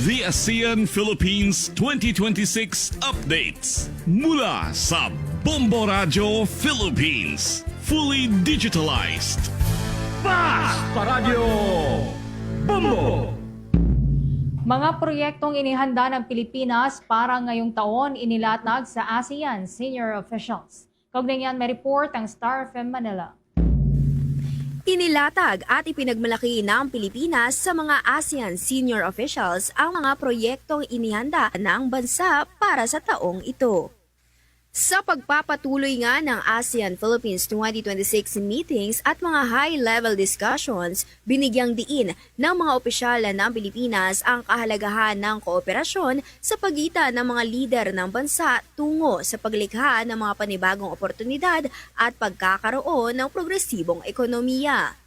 The ASEAN Philippines 2026 updates mula sa Bombo Radio Philippines. Fully digitalized. Fast Radio Bombo! Mga proyektong inihanda ng Pilipinas para ngayong taon inilatag sa ASEAN senior officials. Kaugnay niyan, may report ang Star FM Manila. Inilatag at ipinagmalaki ng Pilipinas sa mga ASEAN senior officials ang mga proyektong inihanda ng bansa para sa taong ito. Sa pagpapatuloy nga ng ASEAN Philippines 2026 meetings at mga high-level discussions, binigyang diin ng mga opisyal ng Pilipinas ang kahalagahan ng kooperasyon sa pagitan ng mga lider ng bansa tungo sa paglikha ng mga panibagong oportunidad at pagkakaroon ng progresibong ekonomiya.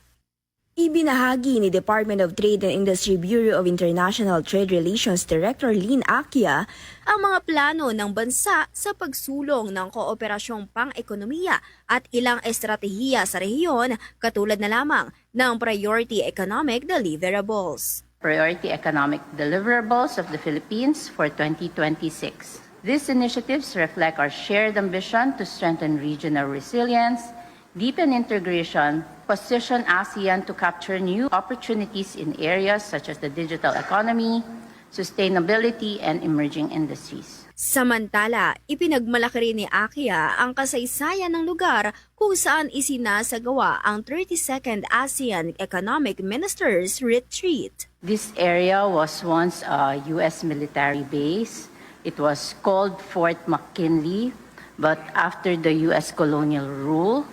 Ibinahagi ni Department of Trade and Industry Bureau of International Trade Relations Director Lynn Akia ang mga plano ng bansa sa pagsulong ng kooperasyong pang-ekonomiya at ilang estratehiya sa rehiyon katulad na lamang ng Priority Economic Deliverables. Priority Economic Deliverables of the Philippines for 2026. These initiatives reflect our shared ambition to strengthen regional resilience, deepen integration, position ASEAN to capture new opportunities in areas such as the digital economy, sustainability, and emerging industries. Samantala, ipinagmalaki rin ni Akia ang kasaysayan ng lugar kung saan isinasagawa ang 32nd ASEAN Economic Ministers Retreat. This area was once a U.S. military base. It was called Fort McKinley, but after the U.S. colonial rule,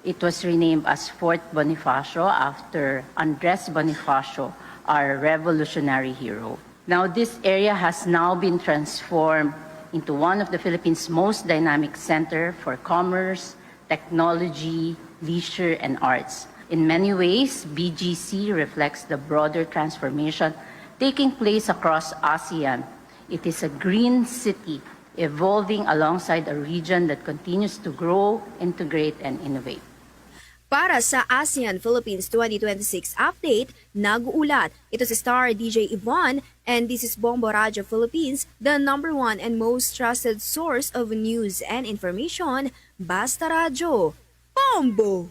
it was renamed as Fort Bonifacio after Andres Bonifacio, our revolutionary hero. Now, this area has now been transformed into one of the Philippines' most dynamic center for commerce, technology, leisure, and arts. In many ways, BGC reflects the broader transformation taking place across ASEAN. It is a green city evolving alongside a region that continues to grow, integrate, and innovate. Para sa ASEAN Philippines 2026 update, nag-uulat. Ito si Star DJ Yvonne and this is Bombo Radio Philippines, the #1 and most trusted source of news and information. Basta Radio, Bombo!